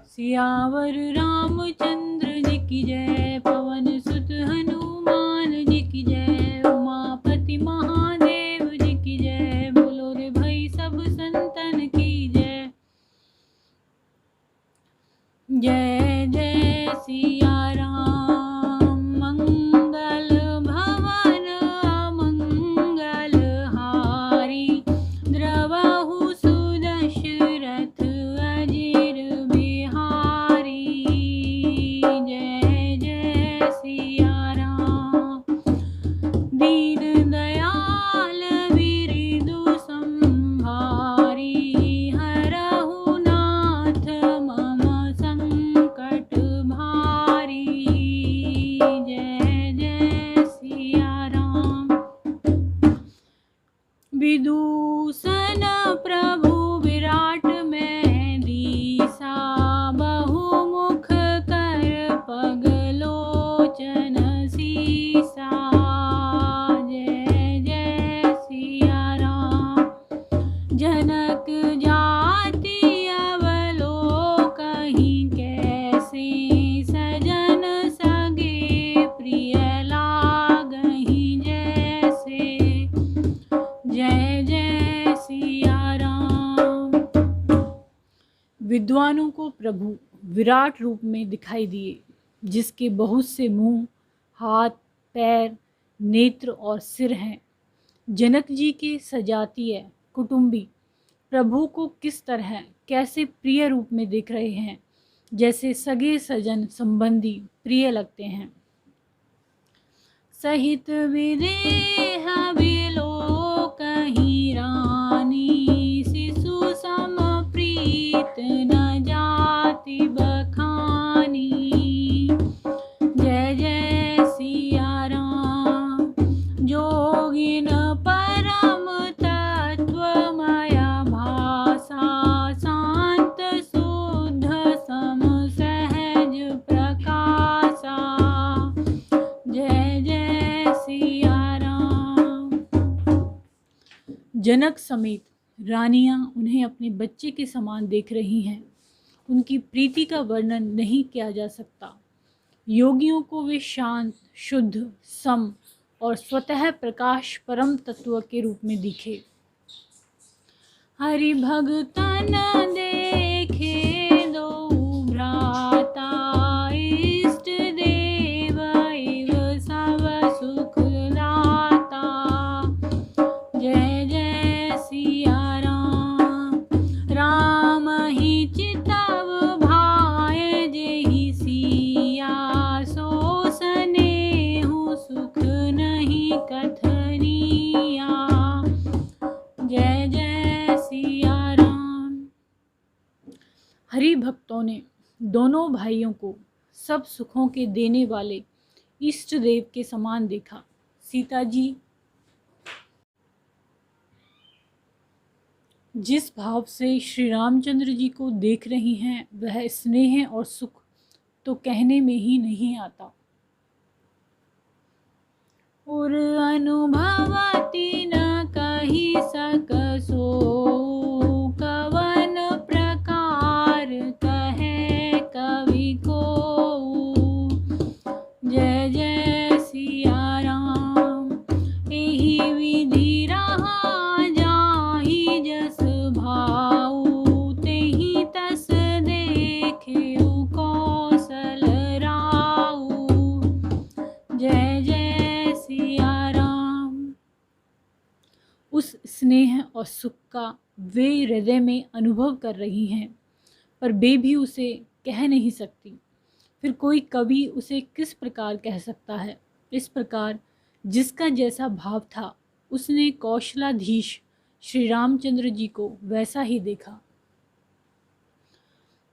सियावर रामचंद्र जी की जय, पवन सुत हनुमान जी की जय, उमापति महादेव जी की जय, बोलो रे भाई सब संतन की जय। जय जय सिया राम, मंगल भवन मंगल हारी, द्रवहु सुदशरथ अजिर बिहारी। जय जय सिया राम, दीन दयाल बिरदु संभारी, हरहु नाथ मम संकट भारी। जय जय सिया राम, विदूषण प्रभु विराट में दीसा, बहुमुख कर पगलोचन सीसा। जय जय सिया राम, जनक जाति अवलोकहि कैसे, सजन सगे प्रिय लागहि जैसे। जय जय सिया राम। विद्वानों को प्रभु विराट रूप में दिखाई दिए, जिसके बहुत से मुंह, हाथ, पैर, नेत्र और सिर हैं। जनक जी के सजातीय कुटुंबी प्रभु को किस तरह कैसे प्रिय रूप में देख रहे हैं, जैसे सगे सजन संबंधी प्रिय लगते हैं। सहित विदेह विलोकहि रानी, शिशु सम प्रीत न जाति बखानी। जय जय सिया राम, जोगिन परम तत्वमय भाषा, शांत शुद्ध सम सहज प्रकाशा। जय जय सिया राम। जनक समेत रानियां उन्हें अपने बच्चे के समान देख रही हैं। उनकी प्रीति का वर्णन नहीं किया जा सकता। योगियों को वे शांत, शुद्ध, सम और स्वतः प्रकाश परम तत्व के रूप में दिखे। हरि भगतन देखे दो भ्राता, इष्ट देव एव सब सुख लाता। जय जय सिया राम, राम ही चितव भाय जेहि सिया, सो सनेहु सुख नहीं कथनिया। जय जय सिया राम। हरि भक्तों ने दोनों भाइयों को सब सुखों के देने वाले इष्ट देव के समान देखा। सीता जी जिस भाव से श्री रामचंद्र जी को देख रही हैं, वह स्नेह और सुख तो कहने में ही नहीं आता। और अनुभवती न कही सकसो, कवन प्रकार कहे कवि को। जय जय सिया राम, एहि विधि रहा जाहि जस भाऊ, तेहि तस देखेउ कौशल राऊ। जय जय सिया राम। उस स्नेह और सुख का वे हृदय में अनुभव कर रही हैं, पर वे भी उसे कह नहीं सकती। फिर कोई कवि उसे किस प्रकार कह सकता है। इस प्रकार जिसका जैसा भाव था, उसने कौशलाधीश श्री रामचंद्र जी को वैसा ही देखा।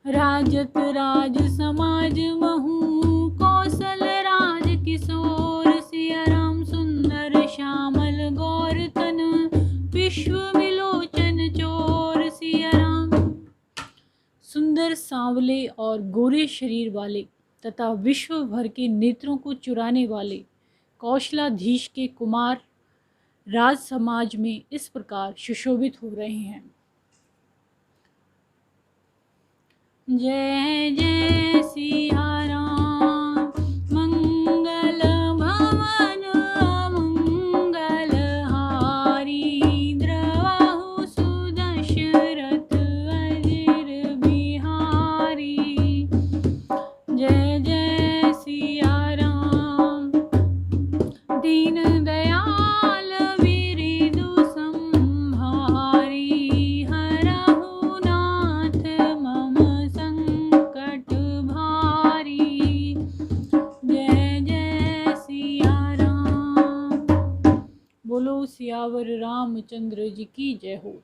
राजत राज समाज महू, कौशल राज किशोर, सिया राम सुंदर श्यामल गौर तन, विश्व विलोचन चोर। सिया राम सुंदर सांवले और गोरे शरीर वाले तथा विश्व भर के नेत्रों को चुराने वाले कौशलाधीश के कुमार राज समाज में इस प्रकार सुशोभित हो रहे हैं। जय जय सिया राम। मंगल भवन मंगल हारी, द्रवहु सुदशरथ अजिर बिहारी। जय जय सिया राम। दीन दयाल बिरिदु संहारी, हरहु नाथ मम संकट भारी। जय जय सिया राम। बोलो सियावर रामचंद्र जी की जय हो।